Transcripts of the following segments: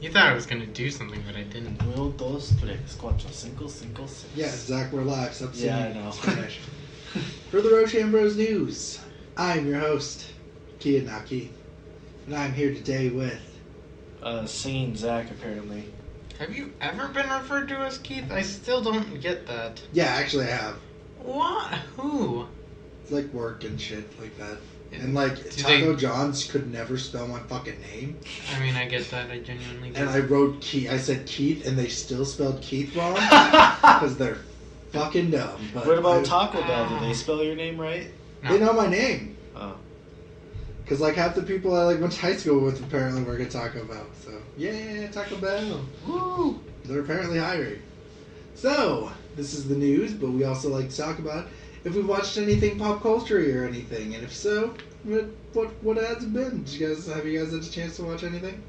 You thought I was going to do something, but I didn't. 1, 2, 3, 4, 5, 6. Yeah, Zach, relax. Stop Yeah, I know. For the Rochambeau's News, I'm your host, Kien, not Keith. And I'm here today with... Singing Zach, apparently. Have you ever been referred to as Keith? I still don't get that. Yeah, actually I have. What? Who? It's like work and shit like that. And like, Taco John's could never spell my fucking name. I mean, I get that. I genuinely do. And I wrote Keith. I said Keith, and they still spelled Keith wrong. Because they're fucking dumb. But what about Taco Bell? Did they spell your name right? No. They know my name. Oh. Because like half the people I like went to high school with apparently work at Taco Bell. So, yeah, Taco Bell. Woo! They're apparently hiring. So, this is the news, but we also like to talk about if we've watched anything pop culture or anything, and if so, what ads have been? Have you guys had a chance to watch anything?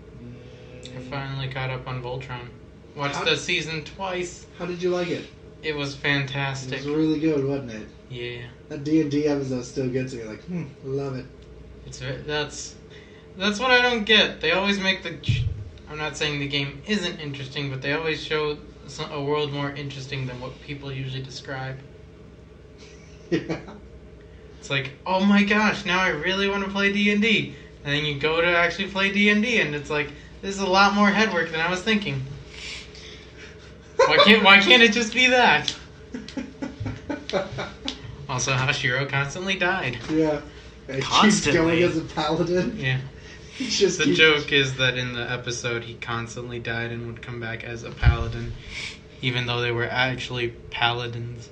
I finally caught up on Voltron. Watched the season twice. How did you like it? It was fantastic. It was really good, wasn't it? Yeah. That D&D episode still gets me. Like, love it. That's what I don't get. They always make I'm not saying the game isn't interesting, but they always show a world more interesting than what people usually describe. Yeah. It's like, oh my gosh, now I really want to play D&D. And then you go to actually play D&D, and it's like, this is a lot more headwork than I was thinking. Why can't it just be that? Also, Hashiro constantly died. Yeah. Constantly. Keeps going as a paladin. Yeah. The joke is that in the episode, he constantly died and would come back as a paladin, even though they were actually paladins.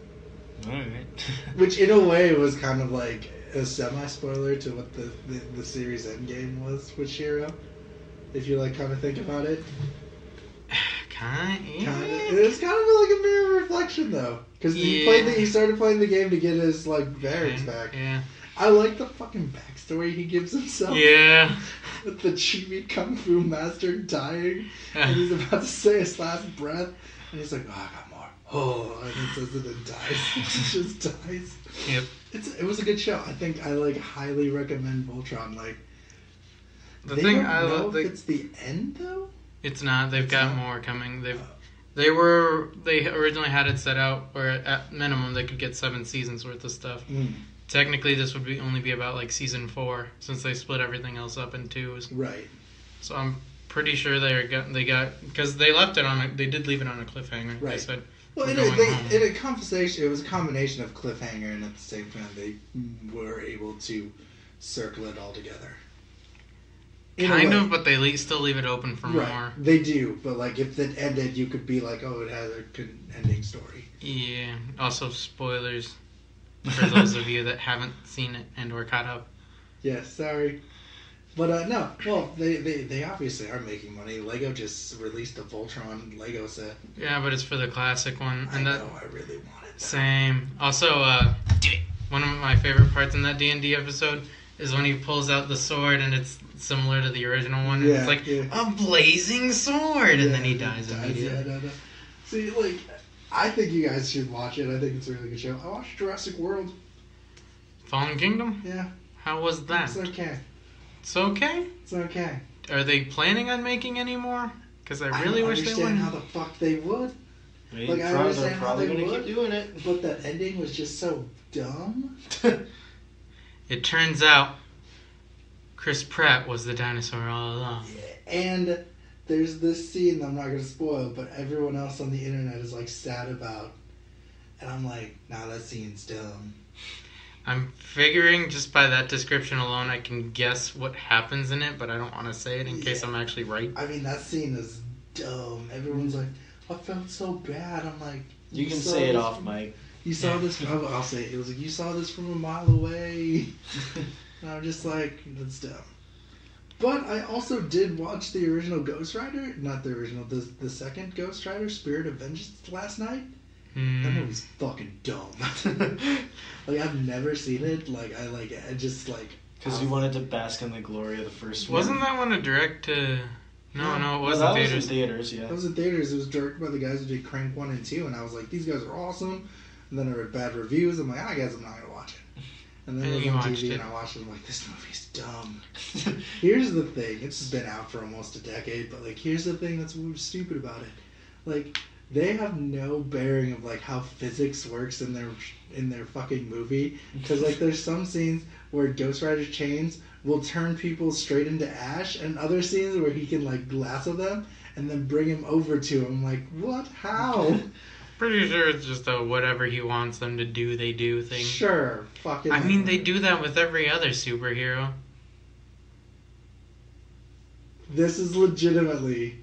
Alright. Which, in a way, was kind of like a semi-spoiler to what the series endgame was with Shiro. If you, like, kind of think about it. Kinda. It's kind of like a mirror reflection, though. Because he started playing the game to get his, like, bearings back. Yeah. I like the fucking backstory he gives himself. Yeah. With the chibi kung fu master dying. And he's about to say his last breath. And he's like, oh, I got more. Oh, and he says it and dies. He just dies. Yep. It was a good show. I think I, like, highly recommend Voltron. Like, the thing I love... It's the end, though? It's not. They've got more coming. They originally had it set out where at minimum they could get 7 seasons worth of stuff. Technically, this would only be about like season 4 since they split everything else up in 2s. Right. So I'm pretty sure they got because they left it on. They did leave it on a cliffhanger. Right. They said. Well, it was a combination of cliffhanger, and at the same time they were able to circle it all together. Kind of, but they still leave it open for more. They do, but like if it ended, you could be like, oh, it has a good ending story. Yeah. Also, spoilers for those of you that haven't seen it and or caught up. Yeah, sorry. But no, well, they obviously are making money. Lego just released a Voltron Lego set. Yeah, but it's for the classic one. I really want it. Same. Also, one of my favorite parts in that D&D episode is when he pulls out the sword and it's similar to the original one. Yeah, and it's like, a blazing sword! And then he dies immediately. Yeah. See, like, I think you guys should watch it. I think it's a really good show. I watched Jurassic World. Fallen Kingdom? Yeah. How was that? It's okay. It's okay? It's okay. Are they planning on making any more? Because I really wish they would. I don't understand how the fuck they would. Like, I understand how they would, keep doing it. But that ending was just so dumb. It turns out Chris Pratt was the dinosaur all along. Yeah, and there's this scene I'm not going to spoil, but everyone else on the internet is like sad about. And I'm like, nah, that scene's dumb. I'm figuring just by that description alone I can guess what happens in it, but I don't want to say it in case I'm actually right. I mean, that scene is dumb. Everyone's like, I felt so bad. I'm like... You can say it off, Mike. You saw this... I'll say it. It was like, you saw this from a mile away. And I'm just like, that's dumb. But I also did watch the original Ghost Rider. Not the original, the second Ghost Rider, Spirit of Vengeance, last night. That movie's fucking dumb. Like, I've never seen it. Like, I just, like... Because you wanted to bask in the glory of the first one. Wasn't that one a direct to... No, it was in theaters. Was in theaters, yeah. That was in theaters. It was directed by the guys who did Crank 1 and 2, and I was like, these guys are awesome. And then I read bad reviews. I'm like, I guess I'm not going to watch it. And then it was on TV, and I watched it. I'm like, this movie's dumb. Here's the thing. It's been out for almost a decade, but like, here's the thing that's stupid about it. Like, they have no bearing of like how physics works in their fucking movie. Because like, there's some scenes where Ghost Rider's chains will turn people straight into ash, and other scenes where he can like lasso them and then bring him over to him. Like, what? How? Pretty sure it's just a whatever he wants them to do, they do thing. Sure, fucking. I mean, they do that with every other superhero. This is legitimately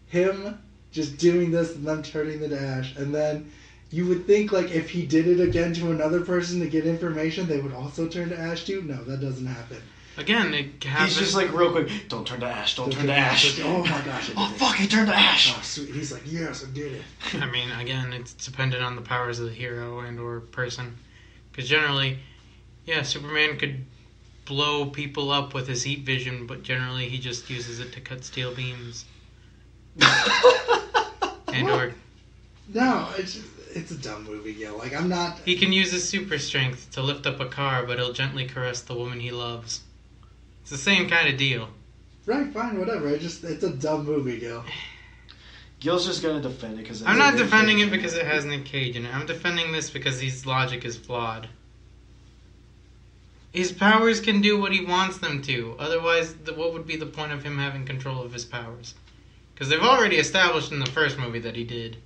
him just doing this and them turning the dash, and then you would think like if he did it again to another person to get information, they would also turn to ash too. No, that doesn't happen. Again, it happens. He's just like real quick. Don't turn to ash. Don't turn to ash. Oh my gosh! Oh fuck! He turned to ash. Oh sweet. He's like, yes, I did it. I mean, again, it's dependent on the powers of the hero and or person. Because generally, yeah, Superman could blow people up with his heat vision, but generally he just uses it to cut steel beams. And or no, it's a dumb movie. Yeah, like I'm not. He can use his super strength to lift up a car, but he'll gently caress the woman he loves. It's the same kind of deal. Right, fine, whatever. It's a dumb movie, Gil. Gil's just gonna defend it because I'm not defending it because it has Nick Cage in it. I'm defending this because his logic is flawed. His powers can do what he wants them to. Otherwise, what would be the point of him having control of his powers? Because they've already established in the first movie that he did.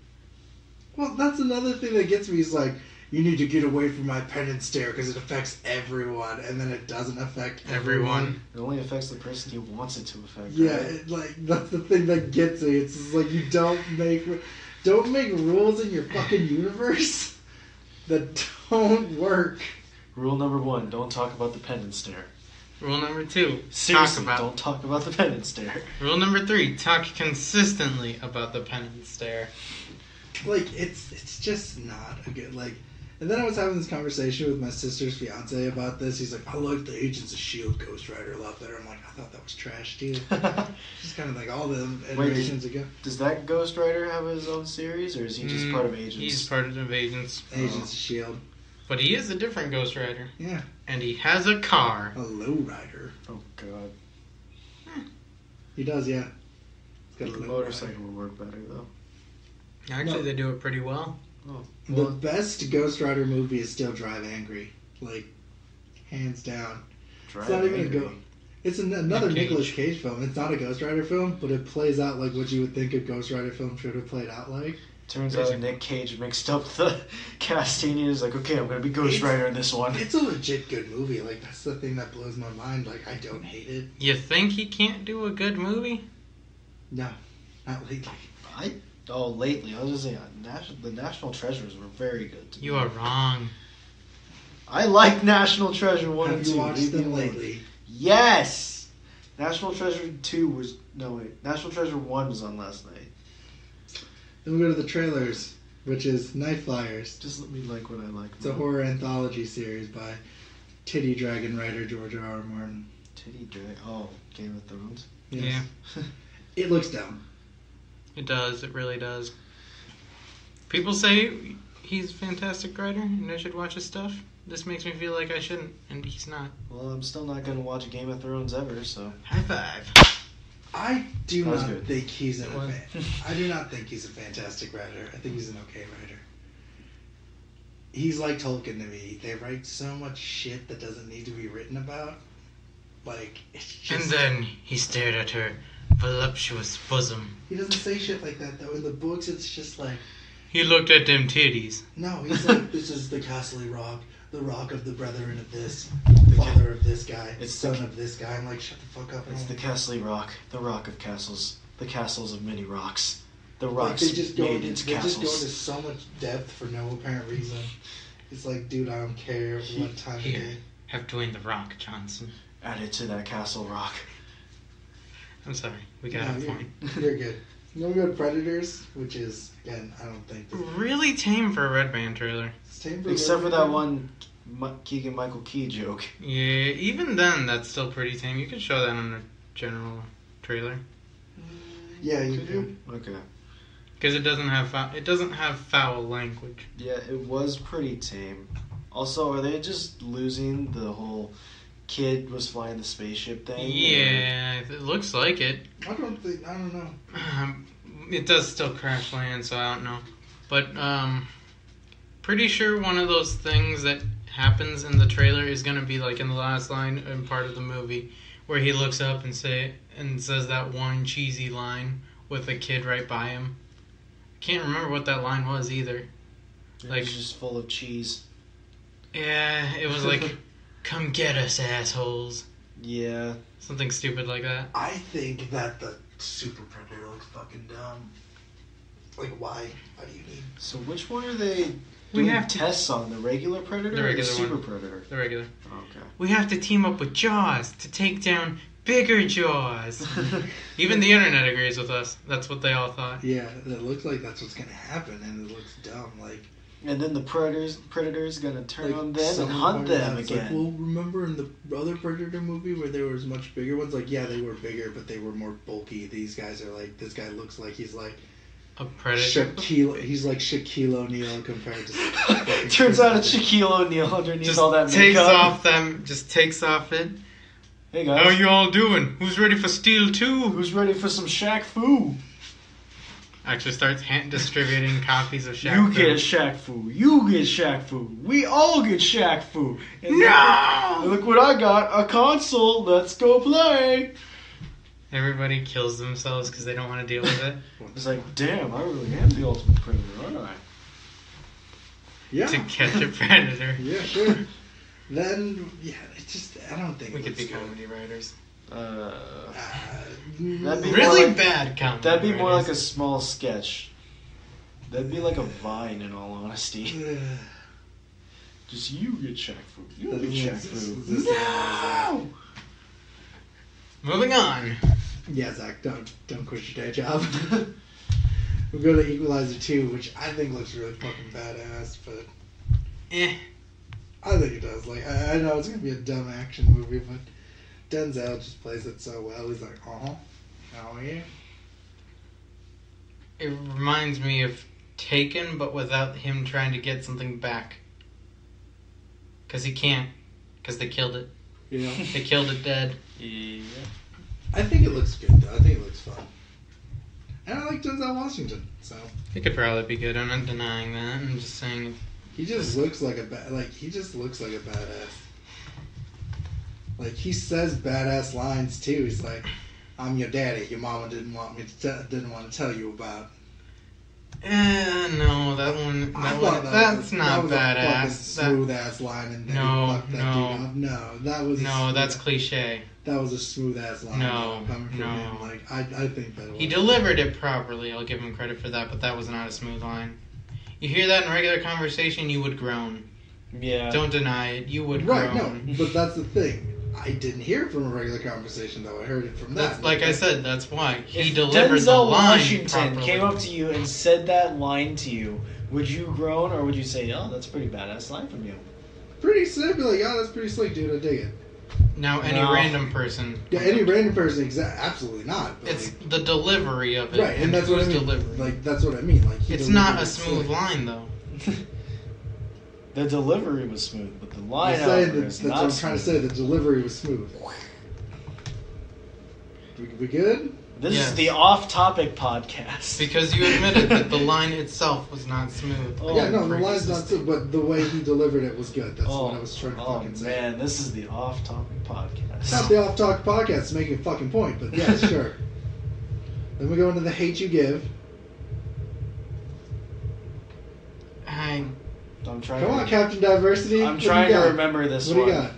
Well, that's another thing that gets me. He's like, you need to get away from my penance stare because it affects everyone, and then it doesn't affect everyone. It only affects the person he wants it to affect. Yeah, right? That's the thing that gets me. It's just like you don't make rules in your fucking universe that don't work. Rule number 1: don't talk about the penance stare. Rule number 2: seriously, don't talk about the penance stare. Rule number 3: talk consistently about the penance stare. Like it's just not a good like. And then I was having this conversation with my sister's fiance about this. He's like, I like the Agents of S.H.I.E.L.D. Ghost Rider a lot better. I'm like, I thought that was trash, dude. Just kind of like all the iterations ago. Does that Ghost Rider have his own series, or is he just part of Agents? He's part of Agents. Agents of S.H.I.E.L.D. But he is a different Ghost Rider. Yeah. And he has a car. A low rider. Oh, God. He does, yeah. He's got a motorcycle would work better, though. Actually, they do it pretty well. Oh. The best Ghost Rider movie is still Drive Angry. Like, hands down. Drive it's not Angry. even it's another Nicolas Cage film. It's not a Ghost Rider film, but it plays out like what you would think a Ghost Rider film should have played out like. Turns out Nick Cage mixed up the casting. He was like, okay, I'm going to be Ghost Rider in this one. It's a legit good movie. Like, that's the thing that blows my mind. Like, I don't hate it. You think he can't do a good movie? No. Not lately. Lately. I was just saying, the National Treasures were very good. You are wrong. I like National Treasure 1 and 2. Have you watched them lately? Yes! National Treasure 2 was... No, wait. National Treasure 1 was on last night. Then we go to the trailers, which is Night Flyers. Just let me like what I like. It's a horror anthology series by Titty Dragon writer George R.R. Martin. Titty Dragon? Oh, Game of Thrones? Yes. Yeah. It looks dumb. It does. It really does. People say he's a fantastic writer and I should watch his stuff. This makes me feel like I shouldn't, and he's not. Well, I'm still not going to watch Game of Thrones ever, so... High five. I do not think he's I do not think he's a fantastic writer. I think he's an okay writer. He's like Tolkien to me. They write so much shit that doesn't need to be written about. Like, it's just... And then he stared at her voluptuous bosom. He doesn't say shit like that, though. In the books, it's just like... He looked at them titties. No, he's like, this is the Castle Rock, the rock of the brethren of this, father of this guy, it's son of this guy. I'm like, shut the fuck up. It's the Castle Rock, the rock of castles, the castles of many rocks. The rocks like they just go made into castles. Just go into so much depth for no apparent reason. It's like, dude, I don't care what time of day. Have Dwayne the Rock Johnson added to that Castle Rock. I'm sorry, we got a point. You're good. You know, we go to Predators, which is, again, I don't think... Really tame for a Red Band trailer. It's tame for Except for that one Keegan-Michael Key joke. Yeah, even then, that's still pretty tame. You could show that on a general trailer. Yeah, you do. Okay. Because it doesn't have foul language. Yeah, it was pretty tame. Also, are they just losing the whole kid was flying the spaceship thing? Yeah, it looks like it. I don't know. It does still crash land, so I don't know. But pretty sure one of those things that happens in the trailer is gonna be like in the last line in part of the movie, where he looks up and says that one cheesy line with a kid right by him. Can't remember what that line was either. Like, it's just full of cheese. Yeah, it was like, "Come get us, assholes." Yeah. Something stupid like that. I think that the Super Predator looks fucking dumb. Like, why? Why do you need... So which one are they doing tests on? The regular Predator the regular or the Super one. Predator? The regular. Okay. We have to team up with Jaws to take down bigger Jaws. Even the internet agrees with us. That's what they all thought. Yeah, it looks like that's what's gonna happen, and it looks dumb. Like, and then the Predator's gonna turn like on them and hunt them again. Like, well, remember in the other Predator movie where there was much bigger ones? Like, yeah, they were bigger, but they were more bulky. These guys are like, this guy looks like he's like a predator. He's like Shaquille O'Neal compared to. Turns out it's Shaquille O'Neal underneath all that makeup. Just takes off it. Hey guys, how you all doing? Who's ready for Steel 2? Who's ready for some Shaq Fu? Actually starts distributing copies of Shaq Fu. Fu. You get Shaq Fu. You get Shaq Fu. We all get Shaq Fu. And no! Look what I got. A console. Let's go play. Everybody kills themselves because they don't want to deal with it. It's like, damn, I really am the ultimate predator, aren't I? Yeah. To catch a predator. Yeah, sure. Then, yeah, it's just, I don't think we could be comedy writers. That'd be really like, bad comedy. That'd be more like a small sketch. That'd be like a Vine, in all honesty. Just you get Shaq Fu. You get Shaq Fu. No! Moving on. Yeah, Zach, don't quit your day job. We'll go to Equalizer 2, which I think looks really fucking badass, but I think it does. Like, I know it's gonna be a dumb action movie, but Denzel just plays it so well. He's like, oh yeah. It reminds me of Taken, but without him trying to get something back. Because he can't. Because they killed it. Yeah. They killed it dead. Yeah. I think it looks good, though. I think it looks fun. And I like Denzel Washington, so. It could probably be good. I'm not denying that. I'm just saying. He just looks like a badass. Like, he says badass lines, too. He's like, I'm your daddy. Your mama didn't want to tell you about. No, that's not badass. A smooth ass line, and then that's cliche. That was a smooth ass line. Coming from him. Like, I think that he delivered it properly. I'll give him credit for that, but that was not a smooth line. You hear that in regular conversation, you would groan. Yeah. Don't deny it. You would groan. Right, no, but that's the thing. I didn't hear it from a regular conversation, though. I heard it from that. Like I said, that's why. He Denzel delivered the line Washington properly. Came up to you and said that line to you. Would you groan, or would you say, oh, that's a pretty badass line from you? Pretty sick. Be like, oh, that's pretty slick, dude. I dig it. Now, any random person. Yeah, any random person, absolutely not. But it's like, the delivery of it. Right, and that's what I mean. Delivery. Like, that's what I mean. Like, it's not a smooth line, though. The delivery was smooth, but the line is not that's what I'm trying to say. The delivery was smooth. We good? This is the off-topic podcast. Because you admitted that the line itself was not smooth. Oh, yeah, no, the line's not smooth, but the way he delivered it was good. That's what I was trying to fucking say. Oh, man, this is the off-topic podcast. It's not the off-topic podcast, it's making a fucking point, but yeah, sure. Then we go into the hate you give. I'm trying. Come on, Captain Diversity. I'm trying to remember this one. What do you got?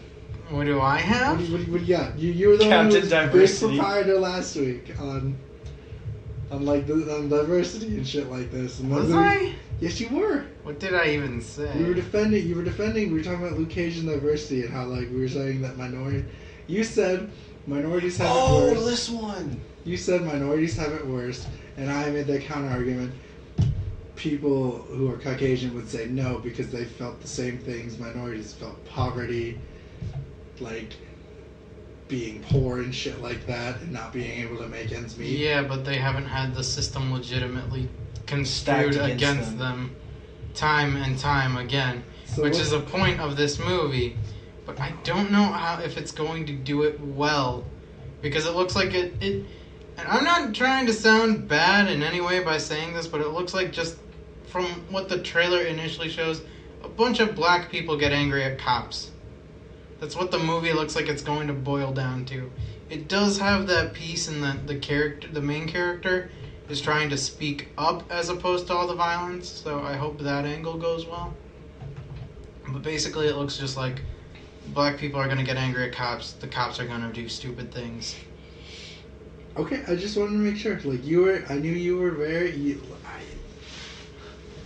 What do I have? What do you got? You were the Captain one who was Diversity. big proprietor last week on diversity and shit like this. And was I? Yes, you were. What did I even say? We were defending. We were talking about Lucasian diversity and how we were saying that minority. You said minorities have it worse. Oh, this one. You said minorities have it worse, and I made that counter argument. People who are Caucasian would say no because they felt the same things. Minorities felt poverty, like being poor and shit like that, and not being able to make ends meet. Yeah, but they haven't had the system legitimately construed against them time and time again. which is the point of this movie. But I don't know if it's going to do it well, because it looks like it. And I'm not trying to sound bad in any way by saying this, but it looks like, just from what the trailer initially shows, a bunch of black people get angry at cops. That's what the movie looks like it's going to boil down to. It does have that piece in that the main character is trying to speak up as opposed to all the violence, so I hope that angle goes well. But basically it looks just like black people are going to get angry at cops, the cops are going to do stupid things. Okay, I just wanted to make sure. Like, I knew you were very...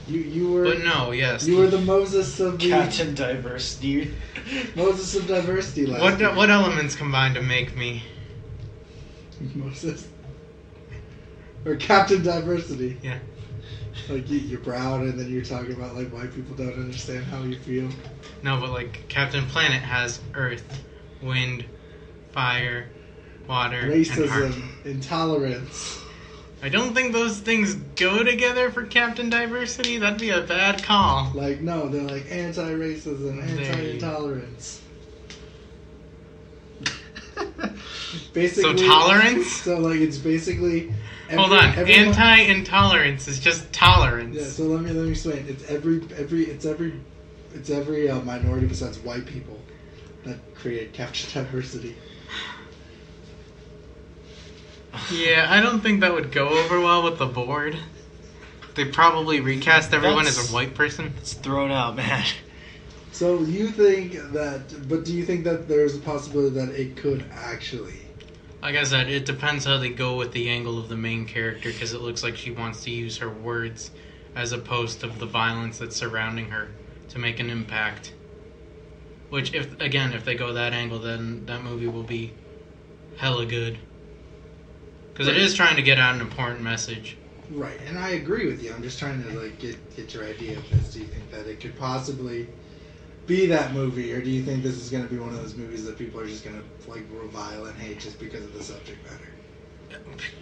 You were... But no, yes. You were the Moses of the... Captain Diversity. Moses of Diversity last year. What elements combine to make me... Moses? Or Captain Diversity. Yeah. Like, you're proud, and then you're talking about, like, white people don't understand how you feel. No, but, like, Captain Planet has earth, wind, fire, water, Racism, and heart. intolerance. I don't think those things go together for Captain Diversity. That'd be a bad call. Like, no, they're like anti-racism, anti-intolerance. Basically, So tolerance? So, like, it's basically... Hold on, anti-intolerance is just tolerance. Yeah, so let me explain. It's every minority besides white people that create Captain Diversity. Yeah, I don't think that would go over well with the board. They'd probably recast everyone as a white person. It's thrown out, man. So you think that, but do you think that there's a possibility that it could actually? Like I said, it depends how they go with the angle of the main character, because it looks like she wants to use her words as opposed to the violence that's surrounding her to make an impact. Which, if they go that angle, then that movie will be hella good. Because it is trying to get out an important message. Right, and I agree with you. I'm just trying to like get your idea of this. Do you think that it could possibly be that movie, or do you think this is going to be one of those movies that people are just going to like revile and hate just because of the subject matter?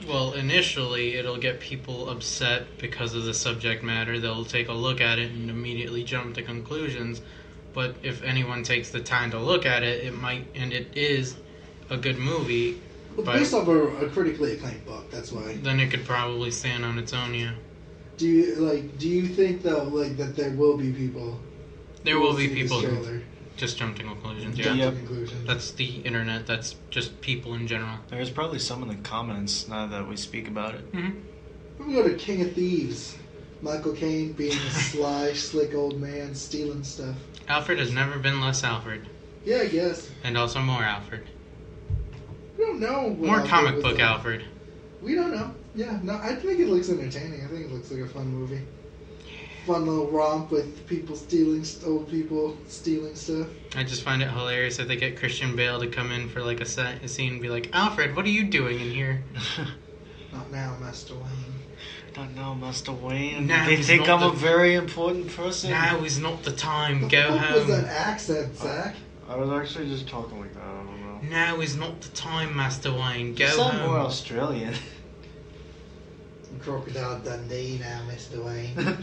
Well, initially it'll get people upset because of the subject matter. They'll take a look at it and immediately jump to conclusions. But if anyone takes the time to look at it, it might, and it is a good movie. Well, it's based off a critically acclaimed book. That's why. Then it could probably stand on its own. Yeah. Do you think though, like, that there will be people? There will be people who just jump to conclusions. Yeah. Yep. That's the internet. That's just people in general. There's probably some in the comments now that we speak about it. Mm-hmm. We go to King of Thieves. Michael Caine being a sly, slick old man stealing stuff. Alfred has never been less Alfred. Yeah, I guess. And also more Alfred. We don't know. More comic book Alfred. We don't know. Yeah, no, I think it looks entertaining. I think it looks like a fun movie. Fun little romp with people old people stealing stuff. I just find it hilarious that they get Christian Bale to come in for like a scene and be like, Alfred, what are you doing in here? Not now, Master Wayne. Not now, Master Wayne. Now they think I'm a very important person. Now is not the time. What Go the fuck home. was that accent, Zach? I was actually just talking like that. I don't know. Now is not the time, Master Wayne. Go You sound home. more Australian. Crocodile Dundee now, Mr. Wayne.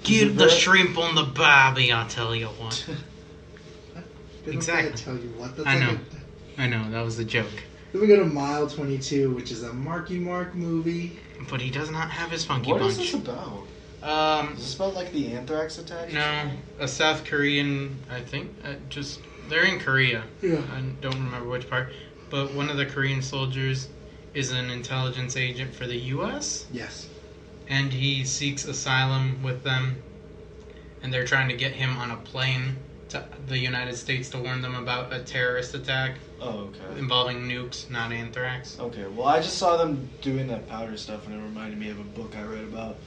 Get the shrimp on the barbie, I tell you what. Exactly. I tell you what. That's I like know. I know, that was the joke. Then we go to Mile 22, which is a Marky Mark movie. But he does not have his funky What bunch. is this about? Is this about like the anthrax attack? No, a South Korean, I think, they're in Korea. Yeah. I don't remember which part. But one of the Korean soldiers is an intelligence agent for the U.S. Yes. And he seeks asylum with them. And they're trying to get him on a plane to the United States to warn them about a terrorist attack. Oh, okay. Involving nukes, not anthrax. Okay, well, I just saw them doing that powder stuff, and it reminded me of a book I read about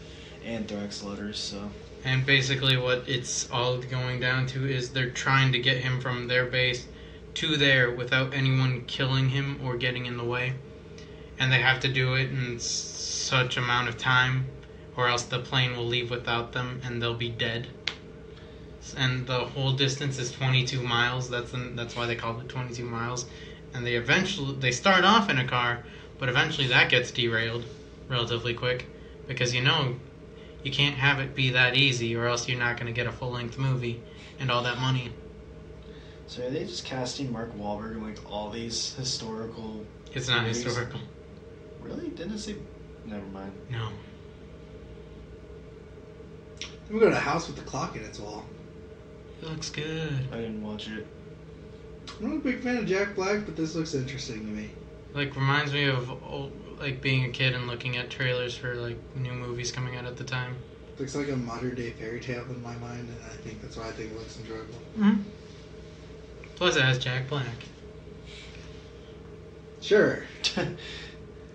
anthrax letters, so... And basically what it's all going down to is they're trying to get him from their base to there without anyone killing him or getting in the way. And they have to do it in such amount of time, or else the plane will leave without them and they'll be dead. And the whole distance is 22 miles. That's why they called it 22 miles. And they start off in a car, but eventually that gets derailed relatively quick, because you you can't have it be that easy, or else you're not going to get a full-length movie and all that money. So are they just casting Mark Wahlberg in like all these historical? It's not movies? historical. Really? Didn't it say? Never mind. No. We go to a house with the clock in its wall. It looks good. I didn't watch it. I'm not a big fan of Jack Black, but this looks interesting to me. Like, reminds me of like being a kid and looking at trailers for like new movies coming out at the time. Looks like a modern day fairy tale in my mind, and I think that's why I think it looks enjoyable. Mm-hmm. Plus, it has Jack Black. Sure.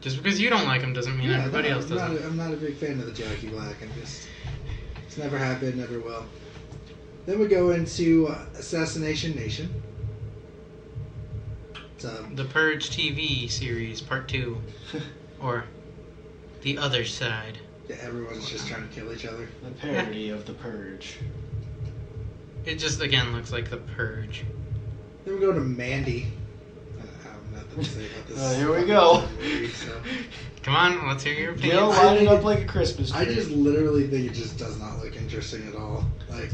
Just because you don't like him doesn't mean everybody else doesn't. I'm not a big fan of the Jackie Black. It's never have been, never will. Then we go into Assassination Nation. The Purge TV series, Part 2. Or The Other Side. Yeah, everyone's just trying to kill each other. The parody of The Purge. It just, again, looks like The Purge. Then we go to Mandy. I have nothing to say about this. Here we go. Movie, so. Come on, let's hear your opinion. Gil lining up like a Christmas tree. I just literally think it just does not look interesting at all. Like,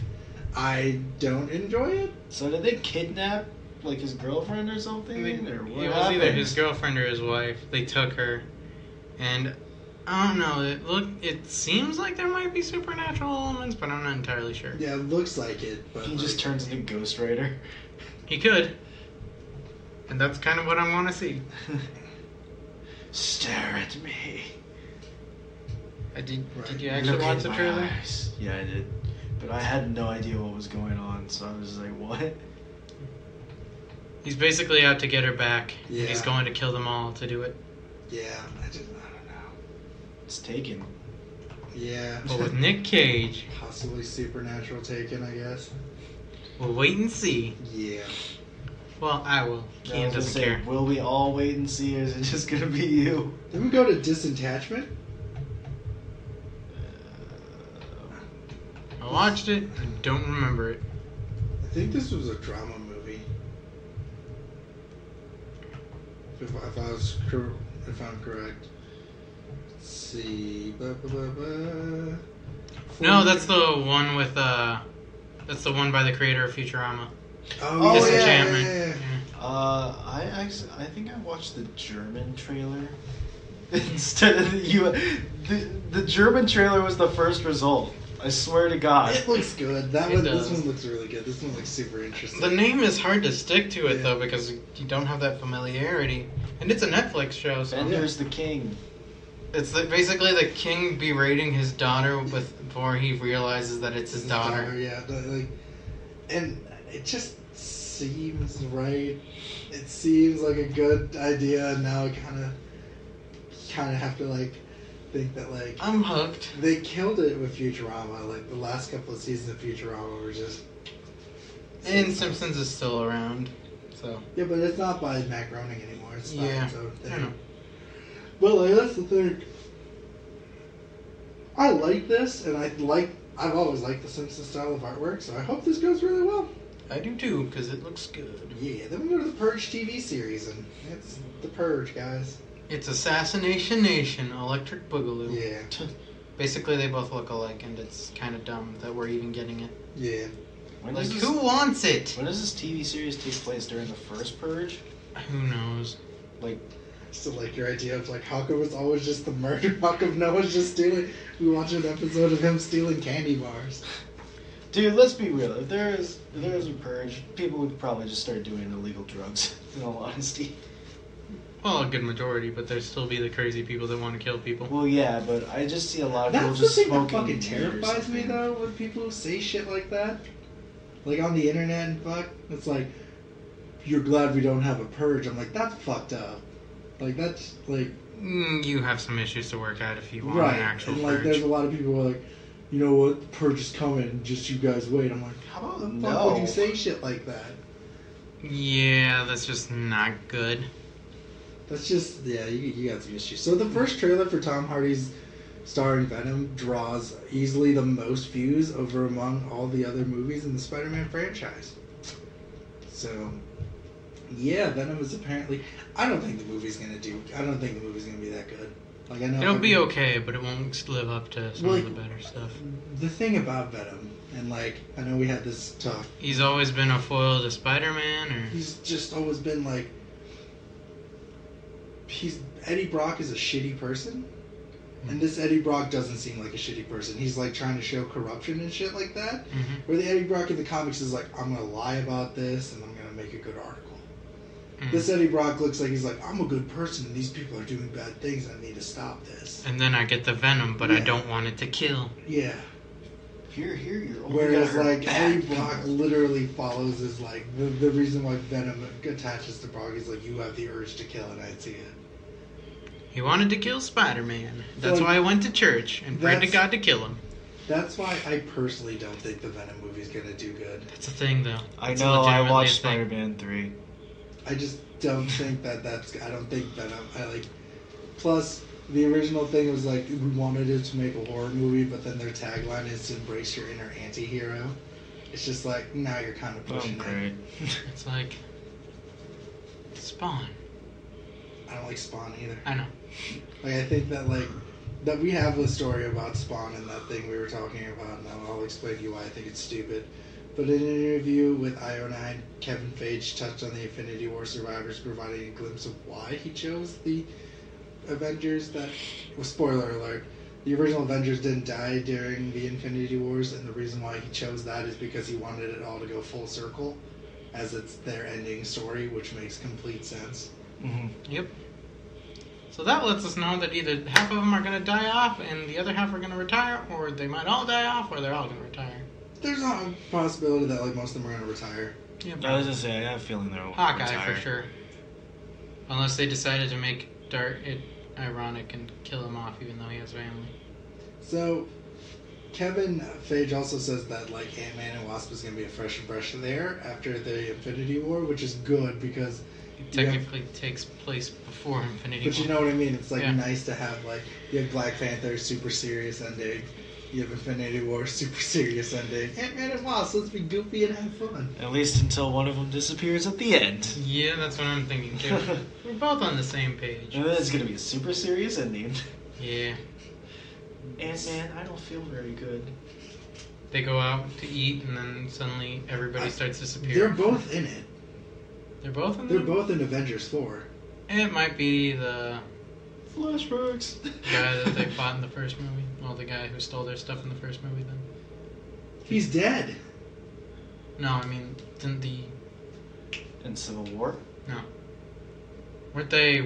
I don't enjoy it. So did they kidnap like his girlfriend or something? Or what It was either his girlfriend or his wife. They took her, and I don't know. It seems like there might be supernatural elements, but I'm not entirely sure. Yeah, it looks like it, but He just turns into Ghost Rider. He could, and that's kind of what I want to see. Stare at me. Did you Look actually watch in the my trailer? eyes. Yeah, I did. But I had no idea what was going on, so I was like, what? He's basically out to get her back. Yeah. And he's going to kill them all to do it. yeah, I don't know. It's taken. Yeah. But with Nick Cage, Possibly supernatural taken, I guess. we'll wait and see. Yeah. Well, I will. Kien doesn't care. Will we all wait and see, or is it just gonna be you? Then we go to Disattachment. I watched it. I don't remember it. I think this was a drama movie. If I'm correct. Let's see. No, that's the one with that's the one by the creator of Futurama. Oh, Disenchantment. yeah. I think I watched the German trailer instead of the German trailer was the first result. I swear to God. It looks good. It This does. one looks really good. This one looks super interesting. The name is hard to stick to it Yeah. though because you don't have that familiarity, and it's a Netflix show. So Bender's the king. it's basically the king berating his daughter before he realizes that it's his daughter. Yeah, and it just seems right. It seems like a good idea, and now I kind of have to like think that like I'm hooked. they killed it with Futurama. Like the last couple of seasons of Futurama were just. And Simpsons is still around, so Yeah, but it's not by Matt Groening anymore. It's not yeah. its own I thing. know. But like that's the thing. I like this, and I've always liked the Simpsons style of artwork, so I hope this goes really well. I do too because it looks good. Yeah, then we go to the Purge TV series, and it's the Purge, guys. It's Assassination Nation, Electric Boogaloo. Yeah, Basically, they both look alike, and it's kind of dumb that we're even getting it. yeah. Like, who wants it? When does this TV series take place? During the first Purge? Who knows? Like, Still like your idea of like, how come it's always just the murder? How come no one's just stealing? We watch an episode of him stealing candy bars. dude, let's be real. If there is a Purge, people would probably just start doing illegal drugs, in all honesty. Well, a good majority, but there'd still be the crazy people that want to kill people. Well, yeah, but I just see a lot of people That's the just thing that smoking fucking weed or terrifies me something. though, when people who say shit like that. Like on the internet and fuck, it's like, you're glad we don't have a purge. I'm like, that's fucked up. Like that's like You have some issues to work out if you want right. an actual And like, there's purge. a lot of people who are like, you know what, the purge is coming. Just you guys wait. I'm like, how the fuck would you say shit like that? Yeah, that's just not good. That's just you got some issues. So the first trailer for Tom Hardy's starring Venom draws easily the most views over among all the other movies in the Spider-Man franchise. So, yeah, Venom is apparently. I don't think the movie's gonna be that good. Like I know it'll be okay, but it won't live up to some of the better stuff. The thing about Venom, and like I know we had this talk. He's always been a foil to Spider-Man, or He's just always been like. Eddie Brock is a shitty person, and this Eddie Brock doesn't seem like a shitty person. He's like trying to show corruption and shit like that. Mm-hmm. Where the Eddie Brock in the comics is like, I'm gonna lie about this and I'm gonna make a good article. This Eddie Brock looks like he's like, I'm a good person and these people are doing bad things and I need to stop this. And then I get the venom, but I don't want it to kill. Yeah. Here, you're only Whereas gonna hurt like bad Eddie Brock people. literally follows his like the reason why Venom attaches to Brock is like you have the urge to kill and I see it. He wanted to kill Spider-Man. That's Like, why I went to church and prayed to God to kill him. That's why I personally don't think the Venom movie's gonna do good. That's the thing, though. I It's know. I legitimately watched a thing. Spider-Man 3. I just don't think that's. I don't think Venom. I like. Plus, the original thing was like we wanted it to make a horror movie, but then their tagline is to embrace your inner anti-hero. It's just like now you're kind of pushing it. Great. It's like Spawn. I don't like Spawn either. I know. Like I think that like that we have a story about Spawn and that thing we were talking about, and I'll explain to you why I think it's stupid. But in an interview with IO9, Kevin Feige touched on the Infinity War survivors, providing a glimpse of why he chose the Avengers. That was spoiler alert. The original Avengers didn't die during the Infinity Wars, and the reason why he chose that is because he wanted it all to go full circle, as it's their ending story, which makes complete sense. Mm-hmm. Yep. So that lets us know that either half of them are going to die off and the other half are going to retire, or they might all die off, or they're all going to retire. There's a possibility that like most of them are going to retire. Yeah, I was gonna say I have a feeling they'll Hawkeye retire. for sure. Unless they decided to make it ironic and kill him off, even though he has family. So, Kevin Feige also says that like Ant-Man and Wasp is going to be a fresh breath of air after the Infinity War, which is good because It technically takes place before Infinity but War. you know what I mean. It's like Yeah. nice to have like you have Black Panther, super serious ending. You have Infinity War, super serious ending. Ant-Man and Wasp, let's be goofy and have fun. At least until one of them disappears at the end. Yeah, that's what I'm thinking too. We're both on the same page. And then it's gonna be a super serious ending. Yeah. Ant-Man, I don't feel very good. They go out to eat, and then suddenly everybody starts They're disappearing. both in it. They're both in They're there? both in Avengers 4. It might be the Flashbacks. guy that they fought in the first movie. Well, the guy who stole their stuff in the first movie, then. He's dead. No, I mean, didn't the... In Civil War? No. Aren't they